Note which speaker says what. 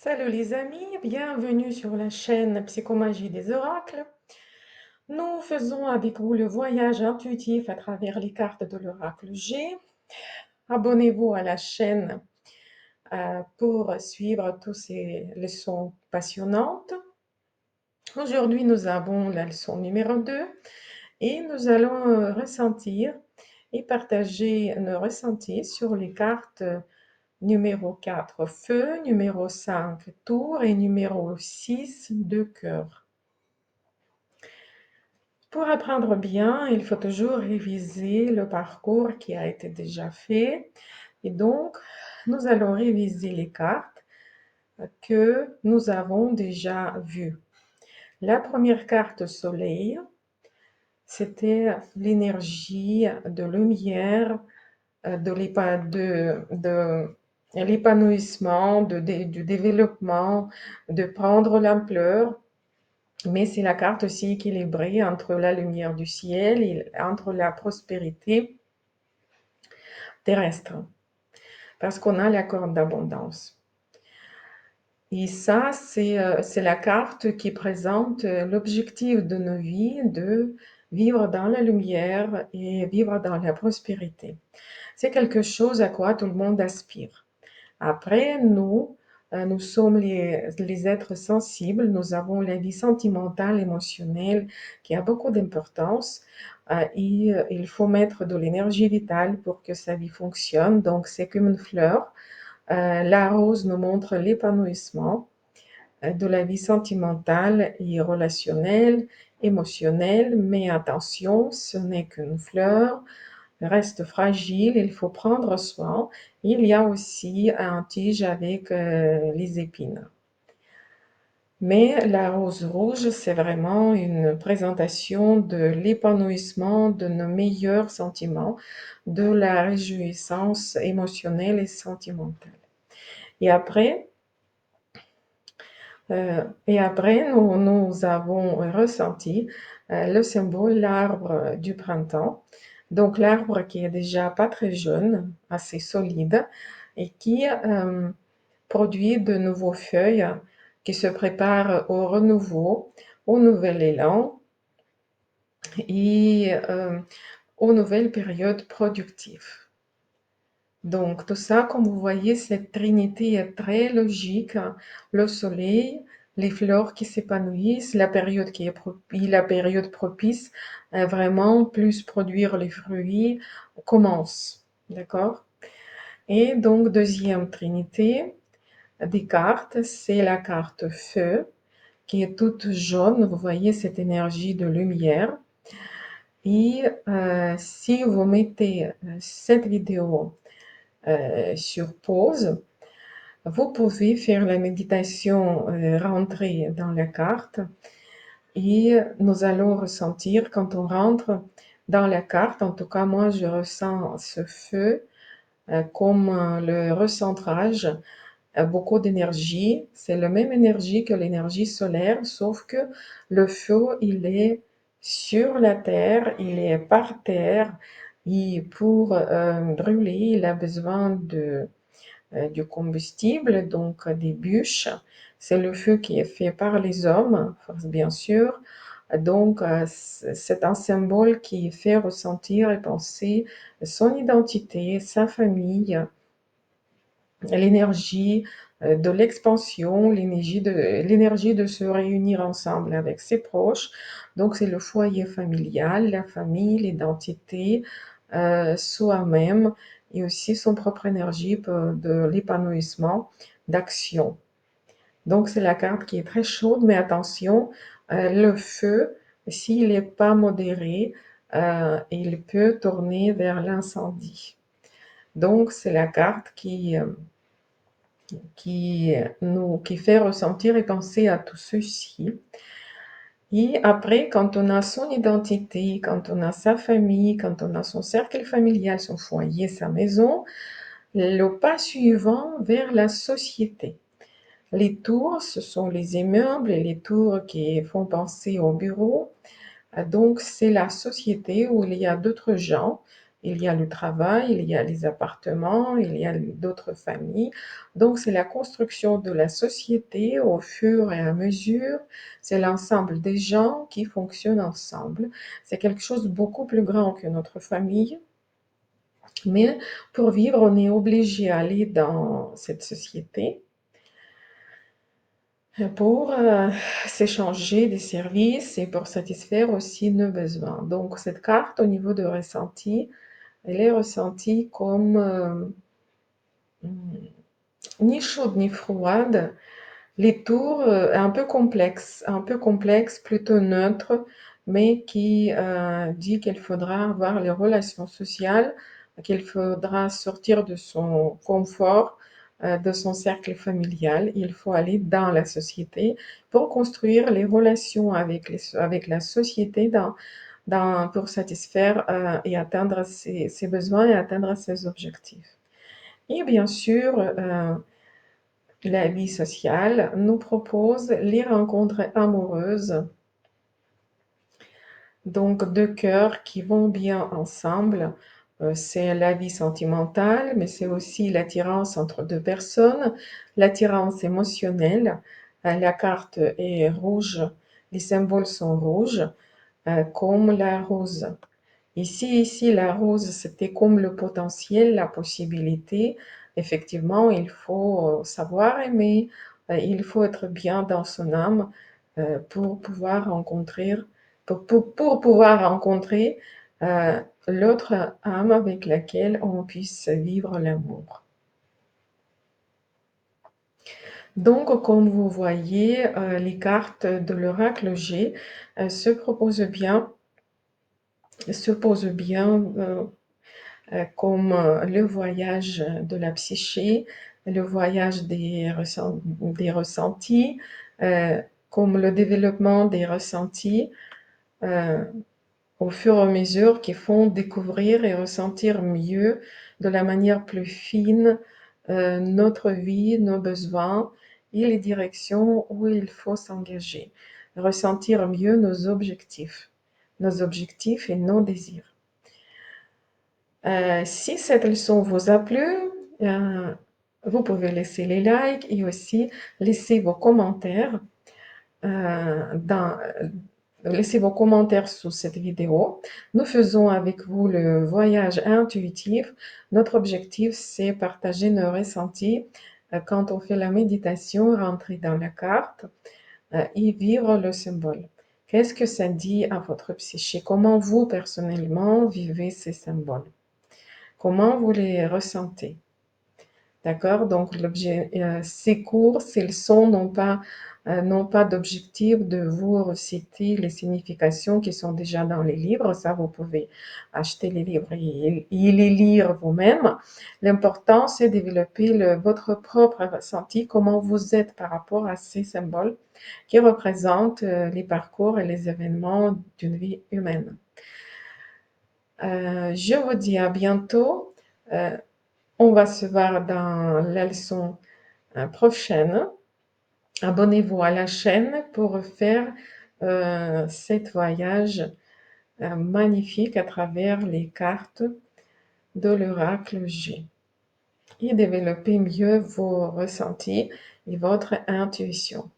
Speaker 1: Salut les amis, bienvenue sur la chaîne Psychomagie des oracles. Nous faisons avec vous le voyage intuitif à travers les cartes de l'oracle G. Abonnez-vous à la chaîne pour suivre toutes ces leçons passionnantes. Aujourd'hui, nous avons la leçon numéro 2 et nous allons ressentir et partager nos ressentis sur les cartes numéro 4 feu, numéro 5 tour et numéro 6 de cœur. Pour apprendre bien, il faut toujours réviser le parcours qui a été déjà fait. Et donc, nous allons réviser les cartes que nous avons déjà vues. La première carte soleil, c'était l'énergie de lumière, de l'épanouissement, du développement, de prendre l'ampleur. Mais c'est la carte aussi équilibrée entre la lumière du ciel et entre la prospérité terrestre, parce qu'on a la corde d'abondance. Et ça, c'est la carte qui présente l'objectif de nos vies, de vivre dans la lumière et vivre dans la prospérité. C'est quelque chose à quoi tout le monde aspire. Après, nous sommes les êtres sensibles, nous avons la vie sentimentale, émotionnelle qui a beaucoup d'importance et il faut mettre de l'énergie vitale pour que sa vie fonctionne. Donc, c'est comme une fleur. La rose nous montre l'épanouissement de la vie sentimentale et relationnelle, émotionnelle, mais attention, ce n'est qu'une fleur reste fragile, il faut prendre soin. Il y a aussi un tige avec les épines. Mais la rose rouge, c'est vraiment une présentation de l'épanouissement de nos meilleurs sentiments, de la réjouissance émotionnelle et sentimentale. Et après, nous avons ressenti le symbole, l'arbre du printemps. Donc l'arbre qui est déjà pas très jeune, assez solide, et qui produit de nouveaux feuilles, qui se prépare au renouveau, au nouvel élan et aux nouvelles périodes productives. Donc tout ça, comme vous voyez, cette trinité est très logique. Le soleil, les fleurs qui s'épanouissent, la période qui est propice, la période propice, vraiment plus produire les fruits commence. D'accord? Et donc deuxième trinité des cartes, c'est la carte feu qui est toute jaune. Vous voyez cette énergie de lumière. Et si vous mettez cette vidéo sur pause, vous pouvez faire la méditation rentrer dans la carte et nous allons ressentir quand on rentre dans la carte, en tout cas moi je ressens ce feu comme le recentrage, beaucoup d'énergie, c'est la même énergie que l'énergie solaire, sauf que le feu il est sur la terre, il est par terre, et pour brûler il a besoin du combustible, donc des bûches. C'est le feu qui est fait par les hommes, bien sûr. Donc, c'est un symbole qui fait ressentir et penser son identité, sa famille, l'énergie de l'expansion, l'énergie de se réunir ensemble avec ses proches. Donc, c'est le foyer familial, la famille, l'identité, soi-même et aussi son propre énergie de l'épanouissement, d'action. Donc, c'est la carte qui est très chaude, mais attention, le feu, s'il n'est pas modéré, il peut tourner vers l'incendie. Donc, c'est la carte qui fait ressentir et penser à tout ceci. Et après, quand on a son identité, quand on a sa famille, quand on a son cercle familial, son foyer, sa maison, le pas suivant vers la société. Les tours, ce sont les immeubles et les tours qui font penser au bureau. Donc, c'est la société où il y a d'autres gens il y a le travail, il y a les appartements, il y a d'autres familles. Donc, c'est la construction de la société au fur et à mesure. C'est l'ensemble des gens qui fonctionnent ensemble. C'est quelque chose de beaucoup plus grand que notre famille. Mais pour vivre, on est obligé d'aller dans cette société pour s'échanger des services et pour satisfaire aussi nos besoins. Donc, cette carte, au niveau de ressenti, elle est ressentie comme ni chaude ni froide. Les tours un peu complexe, plutôt neutre, mais qui dit qu'il faudra avoir les relations sociales, qu'il faudra sortir de son confort, de son cercle familial. Il faut aller dans la société pour construire les relations avec la société pour satisfaire et atteindre ses besoins et atteindre ses objectifs. Et bien sûr, la vie sociale nous propose les rencontres amoureuses, donc deux cœurs qui vont bien ensemble. C'est la vie sentimentale, mais c'est aussi l'attirance entre deux personnes, l'attirance émotionnelle. La carte est rouge, les symboles sont rouges, comme la rose. Ici, la rose, c'était comme le potentiel, la possibilité. Effectivement, il faut savoir aimer, il faut être bien dans son âme pour pouvoir pour pouvoir rencontrer l'autre âme avec laquelle on puisse vivre l'amour. Donc, comme vous voyez, les cartes de l'oracle G se posent bien comme le voyage de la psyché, le voyage des ressentis, comme le développement des ressentis euh, au fur et à mesure qui font découvrir et ressentir mieux, de la manière plus fine, notre vie, nos besoins et les directions où il faut s'engager. Ressentir mieux nos objectifs et nos désirs. Si cette leçon vous a plu, euh, vous pouvez laisser les likes et aussi laisser vos commentaires euh, dans, laissez vos commentaires sous cette vidéo. Nous faisons avec vous le voyage intuitif. Notre objectif, c'est partager nos ressentis quand on fait la méditation, rentrer dans la carte et vivre le symbole. Qu'est-ce que ça dit à votre psyché? Comment vous, personnellement, vivez ces symboles? Comment vous les ressentez? D'accord? Donc, ces cours, ces leçons n'ont pas d'objectif de vous reciter les significations qui sont déjà dans les livres. Ça, vous pouvez acheter les livres et les lire vous-même. L'important, c'est de développer votre propre ressenti, comment vous êtes par rapport à ces symboles qui représentent les parcours et les événements d'une vie humaine. Je vous dis à bientôt. On va se voir dans la leçon prochaine. Abonnez-vous à la chaîne pour faire cet voyage magnifique à travers les cartes de l'oracle G et développer mieux vos ressentis et votre intuition.